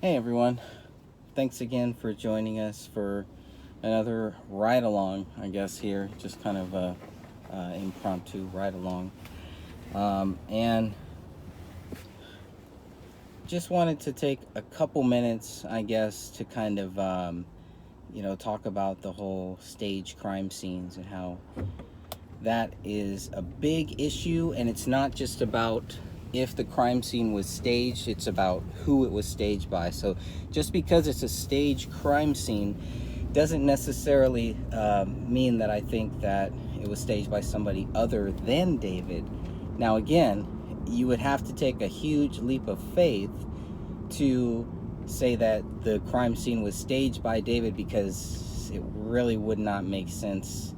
Hey everyone, thanks again for joining us for another ride along, I guess here, just kind of a impromptu ride along. And just wanted to take a couple minutes, I guess, to kind of, talk about the whole stage crime scenes and how that is a big issue, and it's not just about if the crime scene was staged, it's about who it was staged by. So just because it's a staged crime scene doesn't necessarily mean that I think that it was staged by somebody other than David. Now again, you would have to take a huge leap of faith to say that the crime scene was staged by David, because it really would not make sense.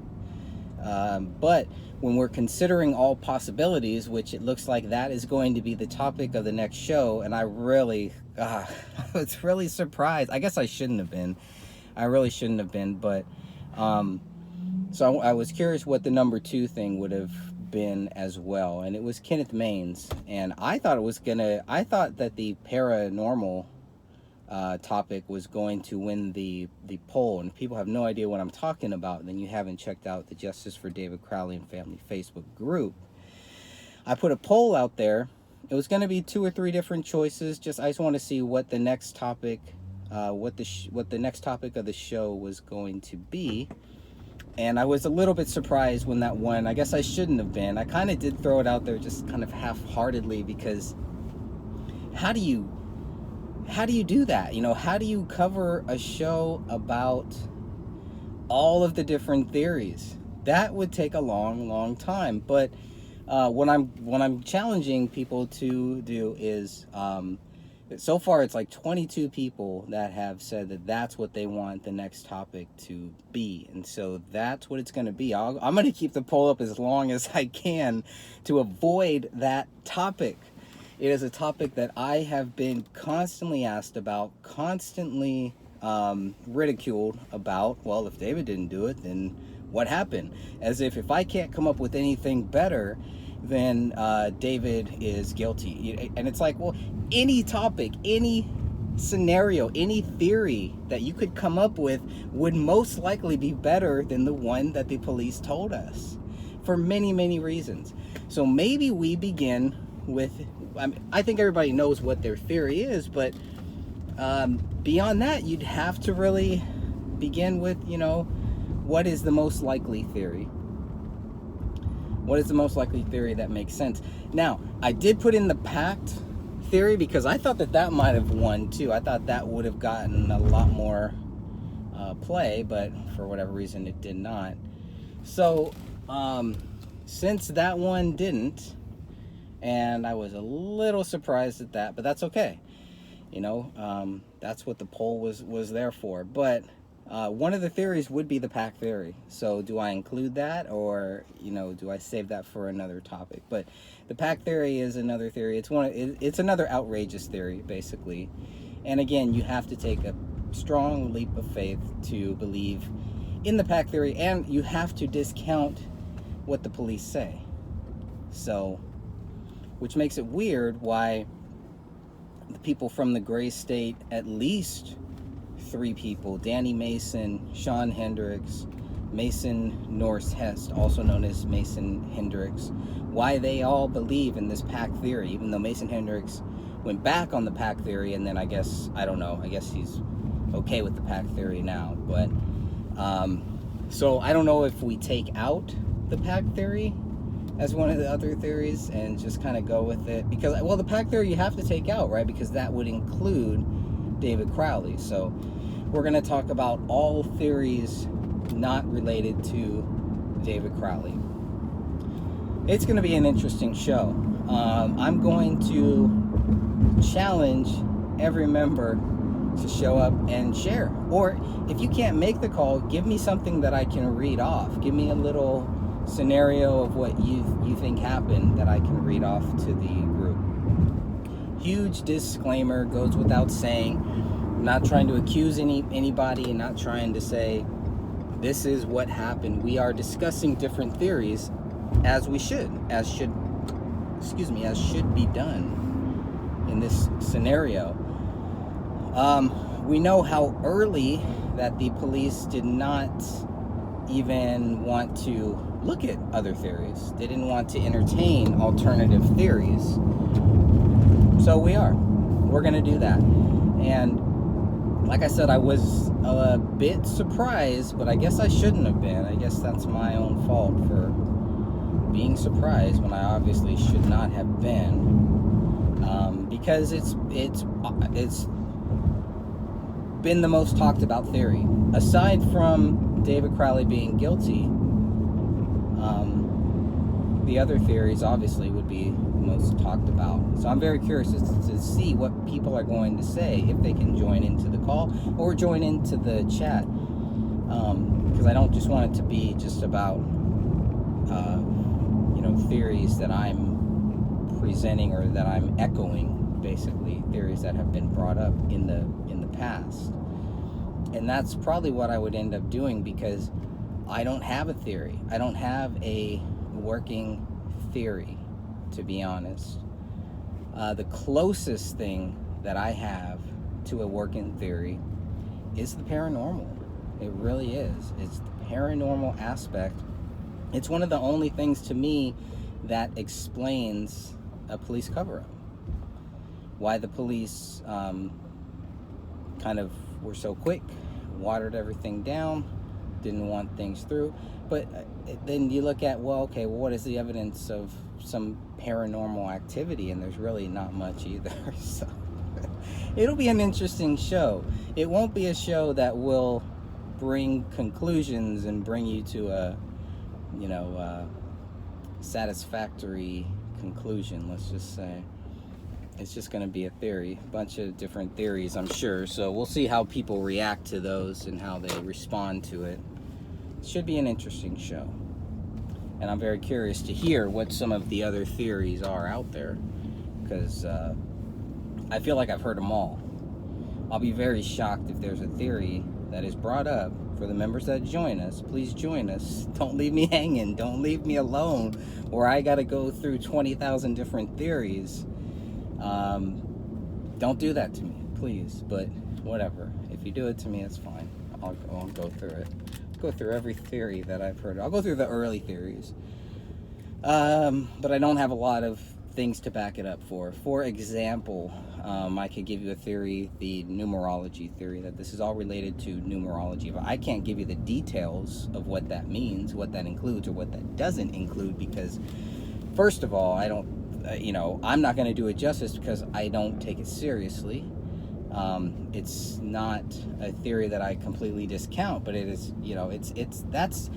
But when we're considering all possibilities, which it looks like that is going to be the topic of the next show, and I was really surprised. I guess I shouldn't have been. I really shouldn't have been, but so I was curious what the number 2 thing would have been as well, and it was Kenneth Maines, and I thought that the paranormal topic was going to win the poll. And if people have no idea what I'm talking about, then you haven't checked out the Justice for David Crowley and Family Facebook group. I put a poll out there. It was going to be 2 or 3 different choices. I just want to see what the next topic, what the next topic of the show was going to be. And I was a little bit surprised when that won. I guess I shouldn't have been. I kind of did throw it out there just kind of half-heartedly, because how do you do that? How do you cover a show about all of the different theories? That would take a long time. But what I'm challenging people to do is, so far it's like 22 people that have said that that's what they want the next topic to be, and so that's what it's going to be. I'm going to keep the poll up as long as I can to avoid that topic. It is a topic that I have been constantly asked about, constantly ridiculed about. Well, if David didn't do it, then what happened? As if I can't come up with anything better, then David is guilty. And it's like, well, any topic, any scenario, any theory that you could come up with would most likely be better than the one that the police told us, for many reasons. So maybe we begin with, I think everybody knows what their theory is, but beyond that, you'd have to really begin with, what is the most likely theory? What is the most likely theory that makes sense? Now, I did put in the pact theory because I thought that might have won too. I thought that would have gotten a lot more play, but for whatever reason it did not. So since that one didn't, and I was a little surprised at that, but that's okay. That's what the poll was there for. But one of the theories would be the pack theory. So do I include that, or do I save that for another topic? But the pack theory is another theory. It's another outrageous theory, basically. And again, you have to take a strong leap of faith to believe in the pack theory, and you have to discount what the police say. So, which makes it weird why the people from the gray state, at least 3 people, Danny Mason, Sean Hendricks, Mason Norse Hest, also known as Mason Hendricks, why they all believe in this pack theory, even though Mason Hendricks went back on the pack theory, and then I guess he's okay with the pack theory now. But so I don't know if we take out the pack theory as one of the other theories and just kind of go with it, because, well, the pack theory you have to take out, right? Because that would include David Crowley. So we're going to talk about all theories not related to David Crowley. It's going to be an interesting show. I'm going to challenge every member to show up and share. Or if you can't make the call, give me something that I can read off. Give me a little scenario of what you think happened that I can read off to the group. Huge disclaimer, goes without saying. I'm not trying to accuse anybody, and not trying to say this is what happened. We are discussing different theories, as should be done in this scenario. We know how early that the police did not even want to look at other theories. They didn't want to entertain alternative theories. So we're going to do that. And like I said, I was a bit surprised, but I guess I shouldn't have been. I guess that's my own fault for being surprised when I obviously should not have been. Because it's been the most talked about theory. Aside from David Crowley being guilty, the other theories obviously would be most talked about. So I'm very curious to see what people are going to say, if they can join into the call or join into the chat, because I don't just want it to be just about theories that I'm presenting or that I'm echoing, basically theories that have been brought up in the past. And that's probably what I would end up doing, because I don't have a theory. I don't have a working theory, to be honest. The closest thing that I have to a working theory is the paranormal. It really is. It's the paranormal aspect. It's one of the only things to me that explains a police cover-up. Why the police kind of were so quick, watered everything down, didn't want things through. But then you look at, what is the evidence of some paranormal activity? And there's really not much either. So it'll be an interesting show. It won't be a show that will bring conclusions and bring you to a satisfactory conclusion, let's just say. It's just going to be a theory, a bunch of different theories, I'm sure. So we'll see how people react to those and how they respond to it. It should be an interesting show. And I'm very curious to hear what some of the other theories are out there, because I feel like I've heard them all. I'll be very shocked if there's a theory that is brought up for the members that join us. Please join us. Don't leave me hanging. Don't leave me alone where I got to go through 20,000 different theories. Don't do that to me, please. But whatever. If you do it to me, it's fine. I'll go through it. Go through every theory that I've heard. I'll go through the early theories. But I don't have a lot of things to back it up for. For example, I could give you a theory, the numerology theory, that this is all related to numerology. But I can't give you the details of what that means, what that includes, or what that doesn't include, because first of all, I don't, I'm not going to do it justice because I don't take it seriously. It's not a theory that I completely discount, but it is, that's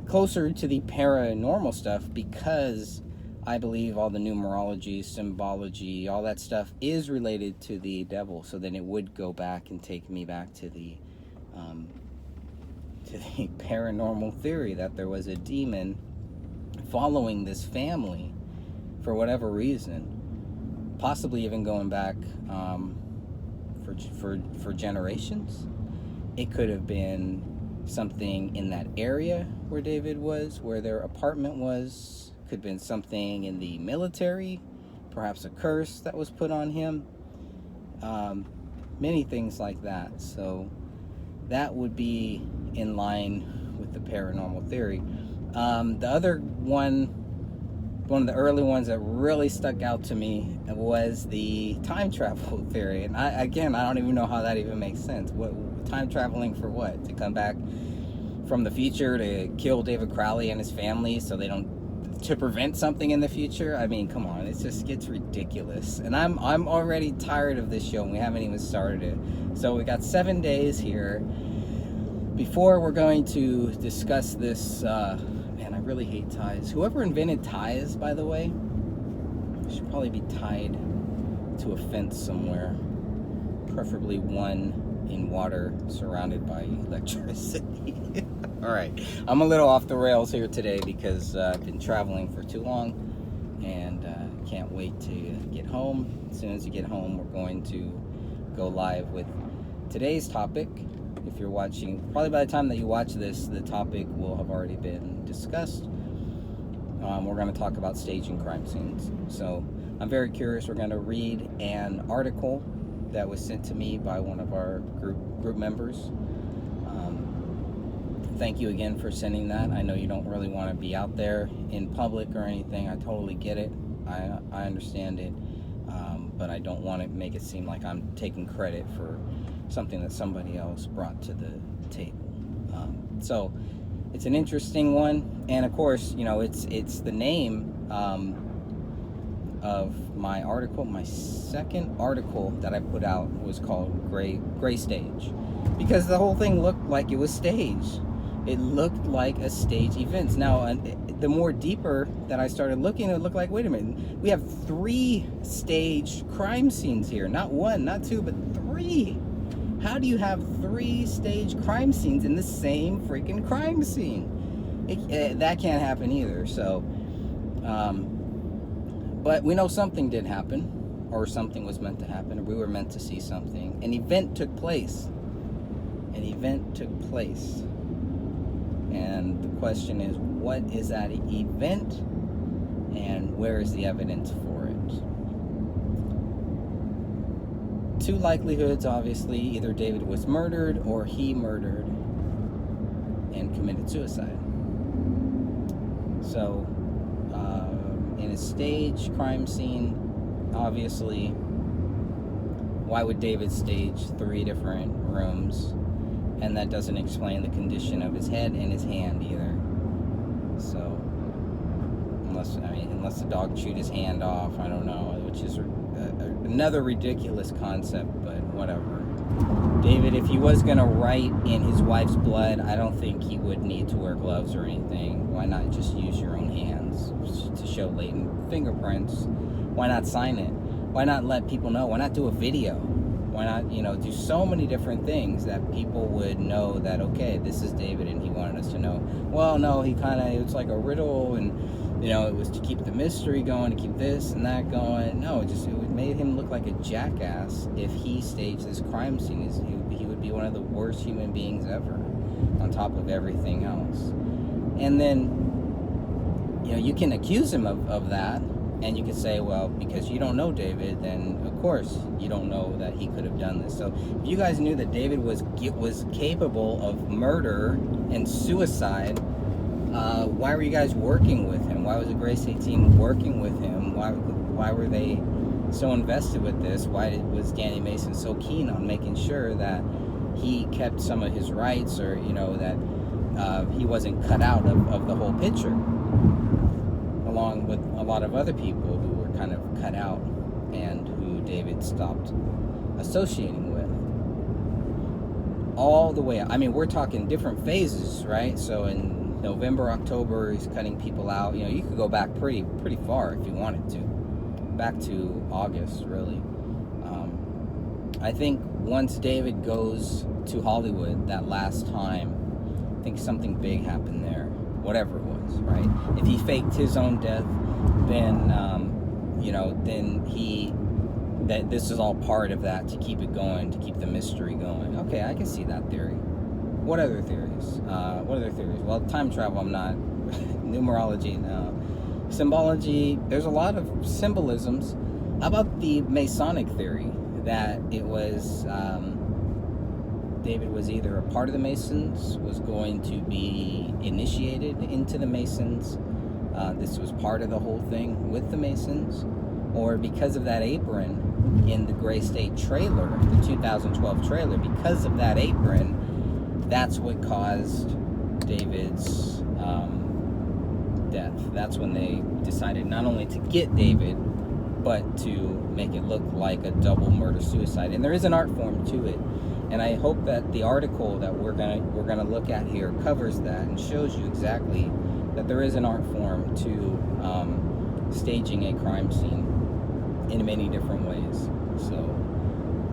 closer to the paranormal stuff, because I believe all the numerology, symbology, all that stuff is related to the devil. So then it would go back and take me back to the paranormal theory that there was a demon following this family for whatever reason, possibly even going back for generations. It could have been something in that area where David was, where their apartment was. Could have been something in the military, perhaps a curse that was put on him. Many things like that. So that would be in line with the paranormal theory. The other one of the early ones that really stuck out to me was the time travel theory. And I don't even know how that even makes sense. What time traveling for what? To come back from the future to kill David Crowley and his family so they don't, to prevent something in the future? I mean, come on, it just gets ridiculous. And I'm already tired of this show, and we haven't even started it. So we got 7 days here before we're going to discuss this. Man, I really hate ties. Whoever invented ties, by the way, should probably be tied to a fence somewhere, preferably one in water surrounded by electricity. All right, I'm a little off the rails here today because I've been traveling for too long, and can't wait to get home. As soon as you get home, we're going to go live with today's topic. If you're watching, probably by the time that you watch this, the topic will have already been discussed. We're going to talk about staging crime scenes. So I'm very curious. We're going to read an article that was sent to me by one of our group members. Thank you again for sending that. I know you don't really want to be out there in public or anything. I totally get it. I understand it. But I don't want to make it seem like I'm taking credit for something that somebody else brought to the table. So it's an interesting one, and of course, you know, it's the name of my article. My second article that I put out was called Gray Stage, because the whole thing looked like it was staged. It looked like a stage event. Now, the more deeper that I started looking, it looked like, wait a minute, we have 3 staged crime scenes here. Not 1, not 2, but 3. How do you have 3 staged crime scenes in the same freaking crime scene? That can't happen either. So, but we know something did happen, or something was meant to happen, or we were meant to see something. An event took place. An event took place. And the question is, what is that event, and where is the evidence for it? 2 likelihoods, obviously. Either David was murdered, or he murdered and committed suicide. So, in a staged crime scene, obviously, why would David stage 3 different rooms? And that doesn't explain the condition of his head and his hand either. So, unless the dog chewed his hand off, I don't know, which is another ridiculous concept, but whatever. David, if he was gonna write in his wife's blood, I don't think he would need to wear gloves or anything. Why not just use your own hands to show latent fingerprints? Why not sign it? Why not let people know? Why not do a video? Why not, do so many different things that people would know that, okay, this is David and he wanted us to know. Well, no, it was like a riddle, and, it was to keep the mystery going, to keep this and that going. No, it made him look like a jackass if he staged this crime scene. He would be one of the worst human beings ever, on top of everything else. And then, you can accuse him of that. And you could say, well, because you don't know David, then of course you don't know that he could have done this. So if you guys knew that David was capable of murder and suicide, why were you guys working with him? Why was the Gray State team working with him? Why were they so invested with this? Why was Danny Mason so keen on making sure that he kept some of his rights, or that he wasn't cut out of the whole picture, along with a lot of other people who were kind of cut out and who David stopped associating with? All the way, we're talking different phases, right? So in November, October, he's cutting people out. You could go back pretty far if you wanted to. Back to August, really. I think once David goes to Hollywood that last time, I think something big happened there. Whatever it was, right? If he faked his own death, then that this is all part of that, to keep it going, to keep the mystery going. Okay, I can see that theory. What other theories? Well, time travel, I'm not. Numerology, no. Symbology, there's a lot of symbolisms. How about the Masonic theory that it was David was either a part of the Masons, was going to be initiated into the Masons. This was part of the whole thing with the Masons, or because of that apron in the Gray State trailer, the 2012 trailer, because of that apron, that's what caused David's death. That's when they decided not only to get David, but to make it look like a double murder-suicide. And there is an art form to it. And I hope that the article that we're gonna look at here covers that and shows you exactly that there is an art form to staging a crime scene in many different ways. So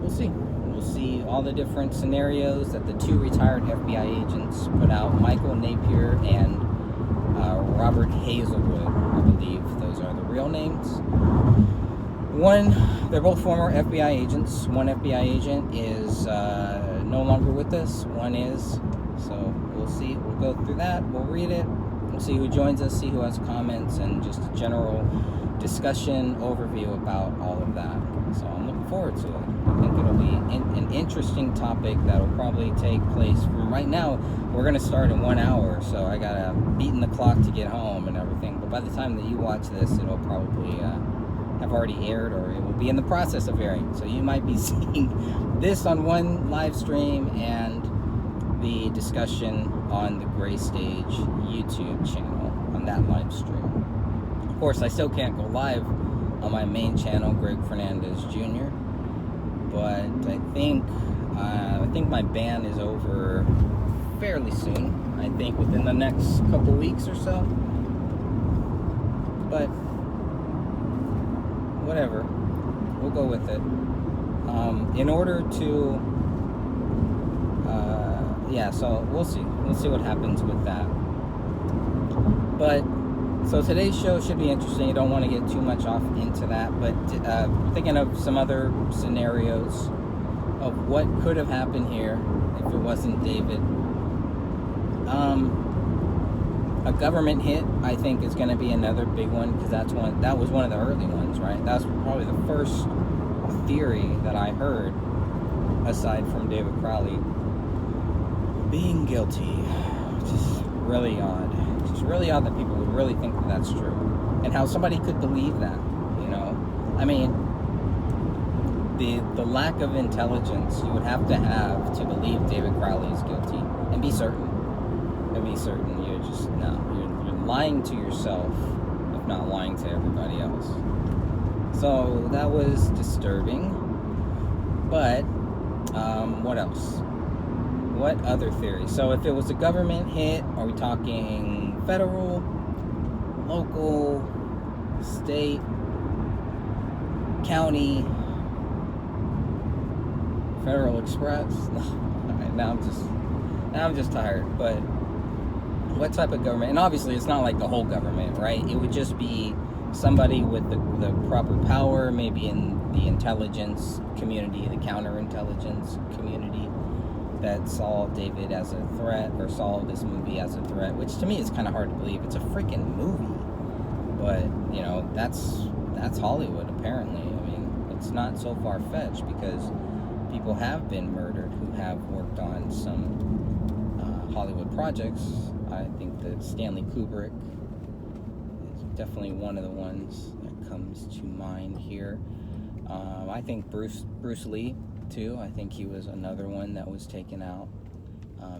we'll see. We'll see all the different scenarios that the 2 retired FBI agents put out, Michael Napier and Robert Hazelwood. I believe those are the real names. They're both former FBI agents. One FBI agent is no longer with us. One is. So we'll see. We'll go through that. We'll read it. We'll see who joins us, see who has comments, and just a general discussion, overview about all of that. So I'm looking forward to it. I think it'll be an interesting topic that'll probably take place from right now. We're going to start in 1 hour, so I got to beaten the clock to get home and everything. But by the time that you watch this, it'll probably have already aired, or it will be in the process of airing. So you might be seeing this on one live stream and the discussion on the Gray Stage YouTube channel on that live stream. Of course, I still can't go live on my main channel, Greg Fernandez Jr., but I think my ban is over fairly soon. I think within the next couple weeks or so. But whatever, we'll go with it. In order to, so we'll see what happens with that. But so today's show should be interesting. I don't want to get too much off into that, but thinking of some other scenarios of what could have happened here if it wasn't David. A government hit, I think, is going to be another big one, because that was one of the early ones, right? That was probably the first theory that I heard, aside from David Crowley being guilty, which is really odd. It's just really odd that people would really think that that's true, and how somebody could believe that, you know? I mean, the lack of intelligence you would have to believe David Crowley is guilty, and be certain. You're just, no, you're lying to yourself, if not lying to everybody else. So that was disturbing. But what else? What other theories? So if it was a government hit, are we talking federal, local, state, county, Federal Express? Alright, now I'm just tired. But what type of government? And obviously it's not like the whole government, right? It would just be somebody with the proper power, maybe in the intelligence community, the counterintelligence community, that saw David as a threat, or saw this movie as a threat, which to me is kind of hard to believe. It's a freaking movie. But, you know, that's Hollywood, apparently. I mean, it's not so far-fetched, because people have been murdered who have worked on some Hollywood projects. I think that Stanley Kubrick is definitely one of the ones that comes to mind here. I think Bruce Lee, too. I think he was another one that was taken out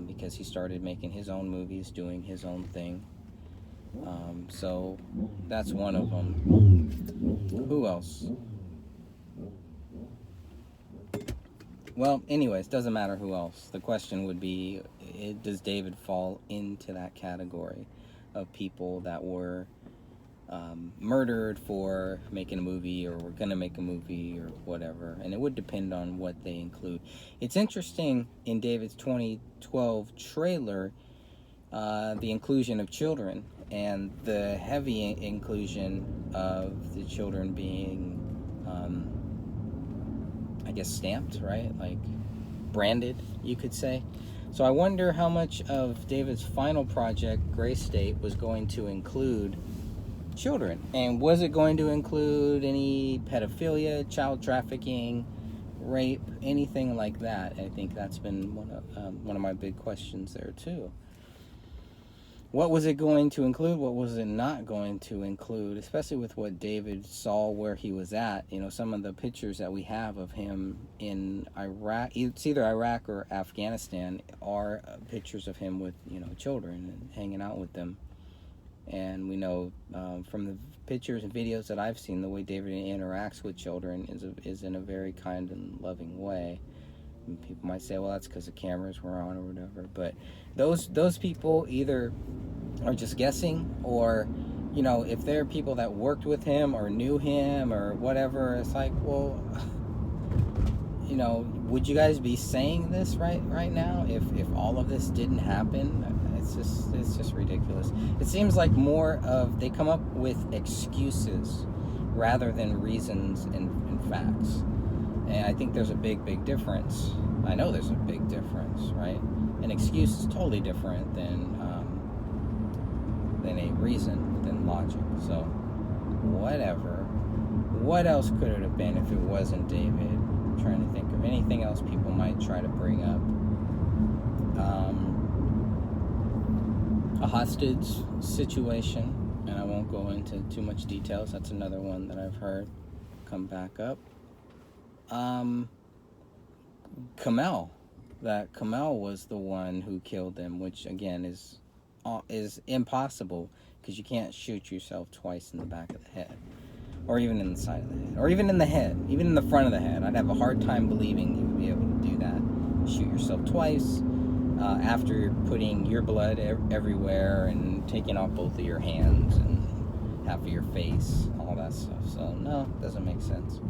because he started making his own movies, doing his own thing. So that's one of them. Who else? Well, anyways, doesn't matter who else. The question would be, does David fall into that category of people that were murdered for making a movie, or were going to make a movie, or whatever? And it would depend on what they include. It's interesting, in David's 2012 trailer, the inclusion of children, and the heavy inclusion of the children being I guess stamped, right? Like branded, you could say. So I wonder how much of David's final project, Gray State, was going to include children. And was it going to include any pedophilia, child trafficking, rape, anything like that? I think that's been one of my big questions there too. What was it going to include? What was it not going to include? Especially with what David saw where he was at. You know, some of the pictures that we have of him in Iraq, it's either Iraq or Afghanistan, are pictures of him with, you know, children and hanging out with them. And we know from the pictures and videos that I've seen, the way David interacts with children is in a very kind and loving way. And people might say, well, that's because the cameras were on or whatever. But those people either are just guessing, or, you know, if they're people that worked with him or knew him or whatever, it's like, well, you know, would you guys be saying this right now if all of this didn't happen? It's just ridiculous. It seems like more of, they come up with excuses rather than reasons and facts. And I think there's a big difference. I know there's a big difference, right? An excuse is totally different than a reason, than logic. So, whatever. What else could it have been if it wasn't David? I'm trying to think of any anything else people might try to bring up. A hostage situation, and I won't go into too much details. That's another one that I've heard come back up. Kamel was the one who killed him, which again is impossible, because you can't shoot yourself twice in the back of the head, or even in the side of the head, or even in the head, even in the front of the head. I'd have a hard time believing you would be able to do that. Shoot yourself twice after putting your blood everywhere and taking off both of your hands and half of your face, all that stuff. So no, it doesn't make sense.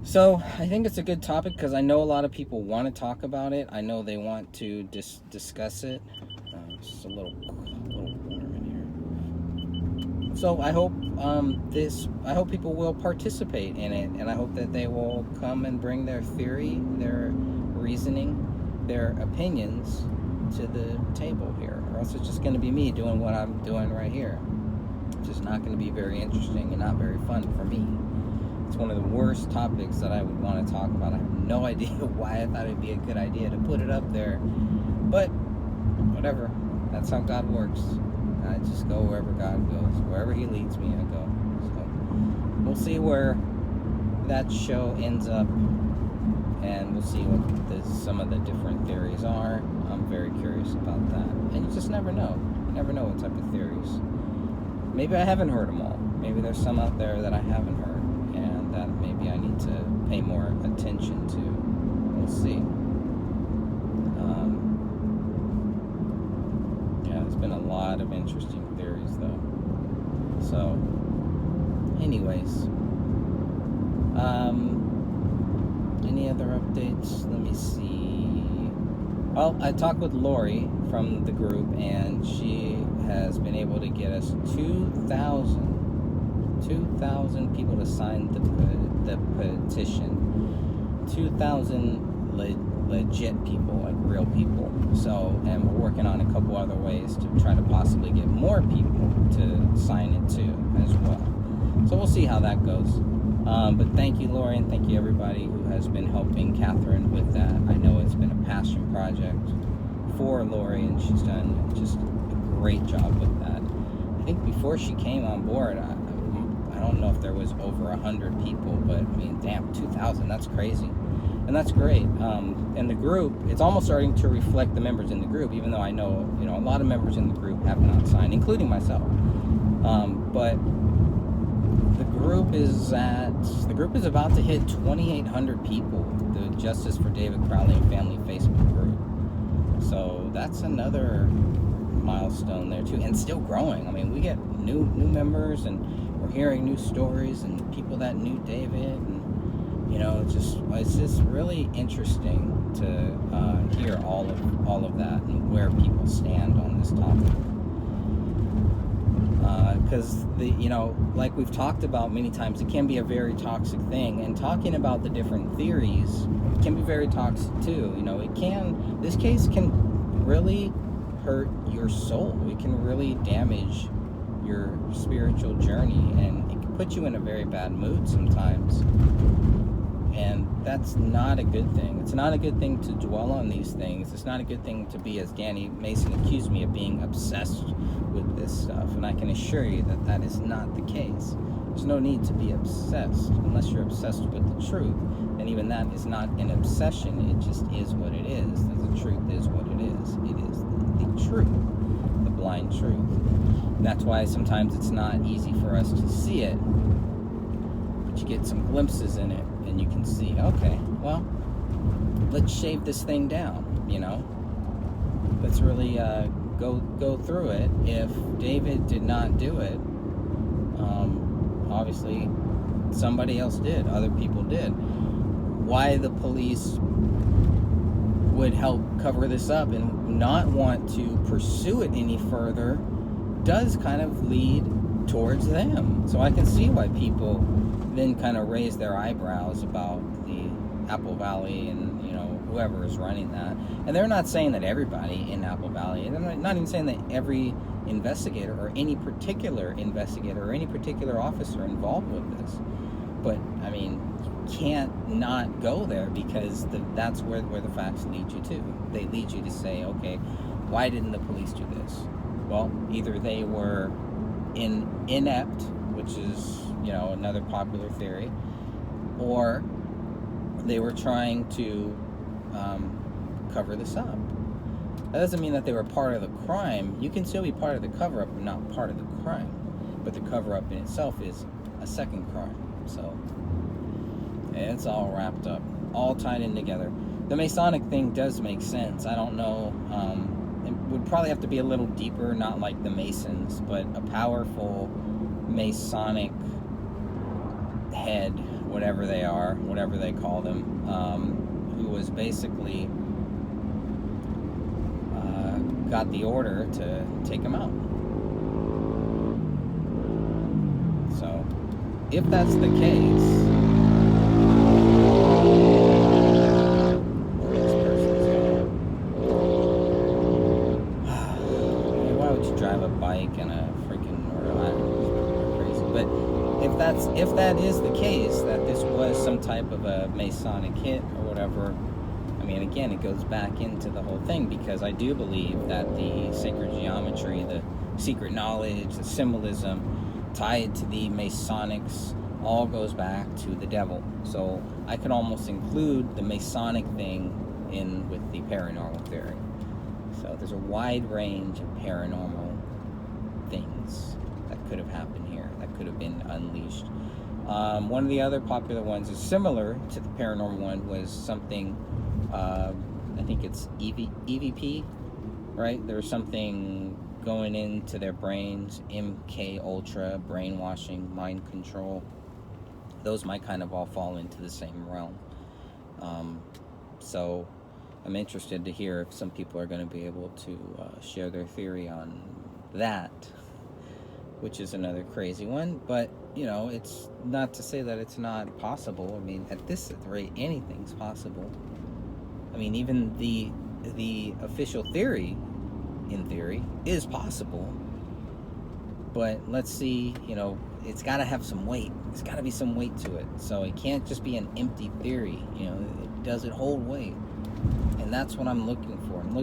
So I think it's a good topic, because I know a lot of people want to talk about it. I know they want to discuss it. Just a little warm in here. So I hope I hope people will participate in it, and I hope that they will come and bring their theory, their reasoning, their opinions to the table here, or else it's just going to be me doing what I'm doing right here. It's just not going to be very interesting and not very fun for me. It's one of the worst topics that I would want to talk about. I have no idea why I thought it'd be a good idea to put it up there, but whatever. That's how God works. I just go wherever God goes. Wherever He leads me, I go. So we'll see where that show ends up, and we'll see what some of the different theories are. I'm very curious about that. And you just never know. You never know what type of theories. Maybe I haven't heard them all. Maybe there's some out there that I haven't heard, and that maybe I need to pay more attention to. We'll see. Yeah, there's been a lot of interesting theories, though. So, anyways, any other updates? Let me see. Well, I talked with Lori from the group, and she has been able to get us 2,000 people to sign the petition. 2,000 legit people, like real people. So, and we're working on a couple other ways to try to possibly get more people to sign it too, as well. So we'll see how that goes. But thank you, Lori, and thank you everybody who has been helping Catherine with that. I know it's been a passion project for Lori, and she's done just a great job with that. I think before she came on board, I don't know if there was over 100 people, but I mean, damn, 2,000, that's crazy. And that's great. And the group, it's almost starting to reflect the members in the group, even though I know, a lot of members in the group have not signed, including myself. But the group is about to hit 2,800 people, the Justice for David Crowley and Family Facebook group. So that's another milestone there too, and still growing. I mean, we get new members, and we're hearing new stories, and people that knew David, and it's just really interesting to hear all of that and where people stand on this topic. Because like we've talked about many times, it can be a very toxic thing, and talking about the different theories can be very toxic too. This case can really hurt your soul. It can really damage your spiritual journey, and it can put you in a very bad mood sometimes. And that's not a good thing. It's not a good thing to dwell on these things. It's not a good thing to be, as Danny Mason accused me of, being obsessed with this stuff. And I can assure you that that is not the case. There's no need to be obsessed unless you're obsessed with the truth. And even that is not an obsession. It just is what it is. The truth is what it is. It is the truth, the blind truth. And that's why sometimes it's not easy for us to see it. But you get some glimpses in it, and you can see, okay, well, let's shave this thing down, Let's really go through it. If David did not do it, obviously somebody else did, other people did. Why the police would help cover this up and not want to pursue it any further does kind of lead towards them. So I can see why people then kind of raise their eyebrows about the Apple Valley and whoever is running that. And they're not saying that everybody in Apple Valley, and they're not even saying that every investigator or any particular investigator or any particular officer involved with this. But I mean, can't not go there, because that's where the facts lead you to. They lead you to say, okay, why didn't the police do this? Well, either they were inept, which is, another popular theory, or they were trying to cover this up. That doesn't mean that they were part of the crime. You can still be part of the cover-up and not part of the crime. But the cover-up in itself is a second crime. So it's all wrapped up, all tied in together. The Masonic thing does make sense. I don't know. It would probably have to be a little deeper, not like the Masons, but a powerful Masonic head, whatever they are, whatever they call them, who was basically got the order to take him out. So, if that's the case, why would you drive a bike and a freaking crazy? But if that is the case, that this was some type of a Masonic hit or whatever, I mean, again, it goes back into the whole thing, because I do believe that the sacred geometry, the secret knowledge, the symbolism tied to the Masonics all goes back to the devil. So I could almost include the Masonic thing in with the paranormal theory. So there's a wide range of paranormal things that could have happened here, that could have been unleashed. One of the other popular ones is similar to the paranormal one, was something, I think it's EVP, right? There's something going into their brains, MK Ultra, brainwashing, mind control. Those might kind of all fall into the same realm. So I'm interested to hear if some people are going to be able to share their theory on that, which is another crazy one. But, it's not to say that it's not possible. I mean, at this rate, anything's possible. I mean, even the official theory, in theory, is possible. But let's see, it's got to have some weight. There's got to be some weight to it. So it can't just be an empty theory. Does it hold weight? And that's what I'm looking for. I'm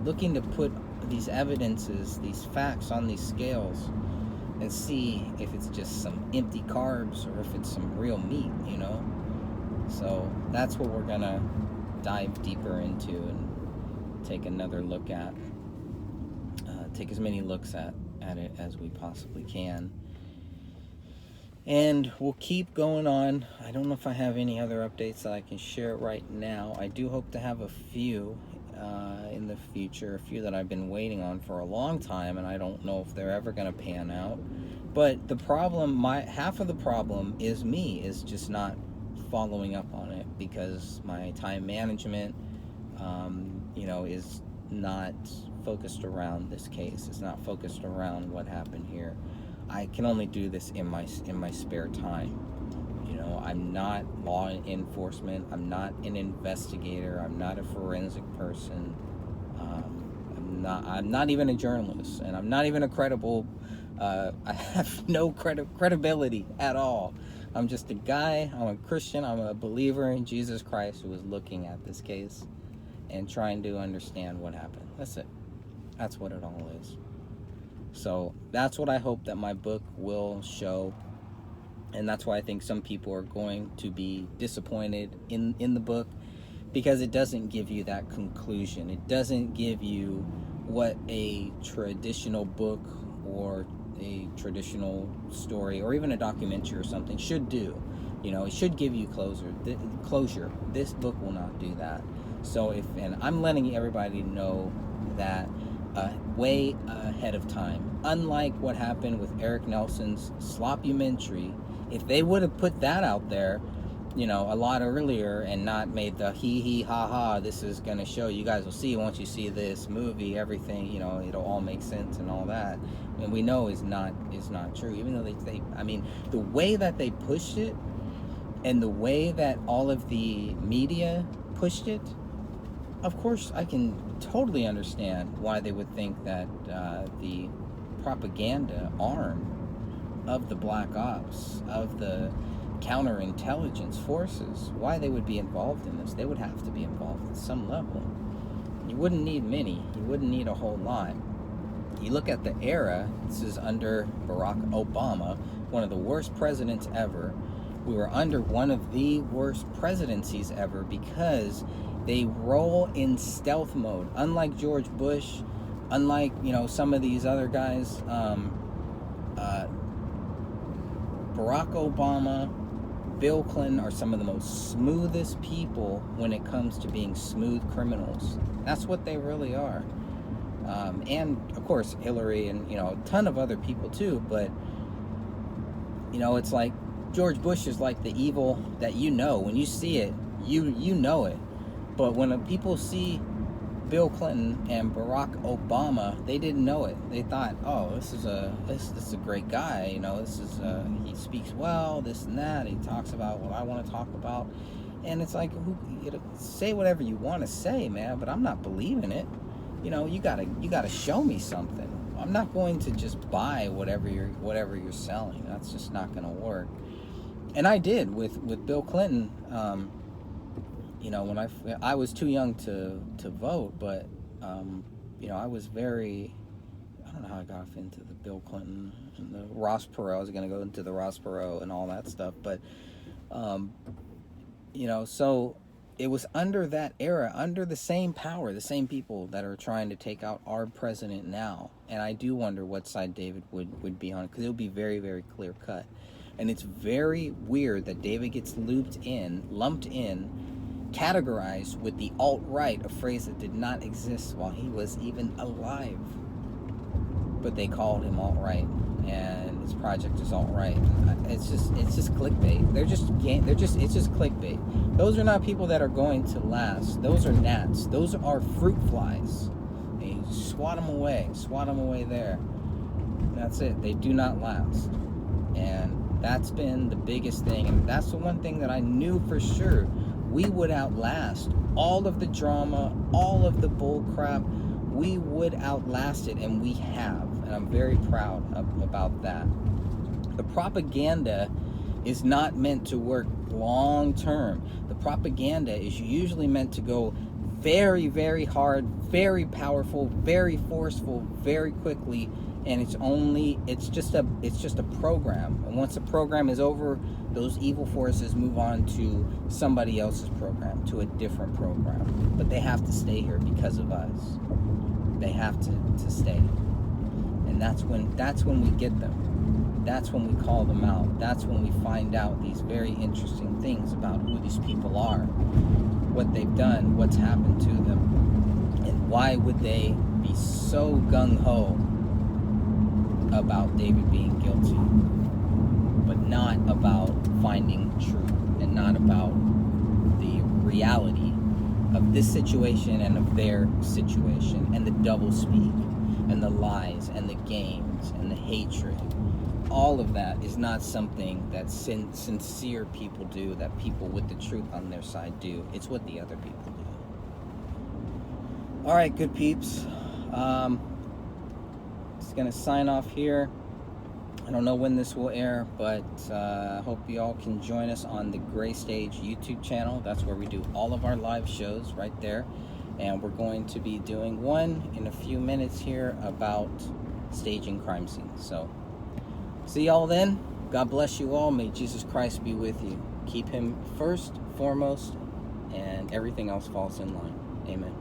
looking to put these evidences, these facts on these scales, and see if it's just some empty carbs or if it's some real meat, So that's what we're gonna dive deeper into and take another look at. Take as many looks at it as we possibly can. And we'll keep going on. I don't know if I have any other updates that I can share right now. I do hope to have a few in the future, a few that I've been waiting on for a long time, and I don't know if they're ever going to pan out. But the problem, half of the problem is just not following up on it, because my time management, is not focused around this case. It's not focused around what happened here. I can only do this in my spare time. I'm not law enforcement. I'm not an investigator. I'm not a forensic person. I'm not even a journalist, and I'm not even a credible. I have no credibility at all. I'm just a guy. I'm a Christian. I'm a believer in Jesus Christ who was looking at this case and trying to understand what happened. That's it. That's what it all is. So that's what I hope that my book will show. And that's why I think some people are going to be disappointed in the book, because it doesn't give you that conclusion. It doesn't give you what a traditional book or a traditional story or even a documentary or something should do. It should give you closure. This book will not do that. So and I'm letting everybody know that way ahead of time. Unlike what happened with Eric Nelson's Sloppymentary, if they would have put that out there, a lot earlier and not made the hee ha ha, this is going to show, you guys will see once you see this movie, everything, it'll all make sense and all that. And we know is not true, even though they the way that they pushed it and the way that all of the media pushed it, of course, I can totally understand why they would think that the propaganda arm of the Black Ops, of the counterintelligence forces, why they would be involved in this. They would have to be involved at some level. You wouldn't need many. You wouldn't need a whole lot. You look at the era, this is under Barack Obama, one of the worst presidents ever. We were under one of the worst presidencies ever because they roll in stealth mode. Unlike George Bush, unlike, some of these other guys, Barack Obama, Bill Clinton are some of the most smoothest people when it comes to being smooth criminals. That's what they really are. And of course Hillary and a ton of other people too, but it's like George Bush is like the evil that when you see it, you know it. But when people see Bill Clinton and Barack Obama, they didn't know it. They thought, oh, this is a great guy, he speaks well, this and that, he talks about what I want to talk about. And it's like, say whatever you want to say, man, but I'm not believing it. You gotta show me something. I'm not going to just buy whatever you're selling. That's just not going to work. And I did with Bill Clinton. When I was too young to vote, but I was very, I don't know how I got off into the Bill Clinton and the Ross Perot. I was going to go into the Ross Perot and all that stuff, but so it was under that era, under the same power, the same people that are trying to take out our president now. And I do wonder what side David would be on, because it would be very, very clear cut. And it's very weird that David gets lumped in, categorized with the alt-right, a phrase that did not exist while he was even alive. But they called him alt-right, and his project is alt-right. It's just clickbait. It's just clickbait. Those are not people that are going to last. Those are gnats. Those are fruit flies. They swat them away there. That's it. They do not last. And that's been the biggest thing. And that's the one thing that I knew for sure. We would outlast all of the drama, all of the bull crap. We would outlast it, and we have. And I'm very proud about that. The propaganda is not meant to work long term. The propaganda is usually meant to go very, very hard, very powerful, very forceful, very quickly, and it's just a program. And once the program is over, those evil forces move on to somebody else's program, to a different program. But they have to stay here because of us. They have to stay. And that's when we get them. That's when we call them out. That's when we find out these very interesting things about who these people are, what they've done, what's happened to them, and why would they be so gung-ho about David being guilty, but not about finding truth, and not about the reality of this situation and of their situation, and the doublespeak, and the lies, and the games, and the hatred. All of that is not something that sincere people do, that people with the truth on their side do. It's what the other people do. All right, good peeps. Just going to sign off here. I don't know when this will air, but I hope you all can join us on the Gray Stage YouTube channel. That's where we do all of our live shows right there. And we're going to be doing one in a few minutes here about staging crime scenes. So, see y'all then. God bless you all. May Jesus Christ be with you. Keep him first, foremost, and everything else falls in line. Amen.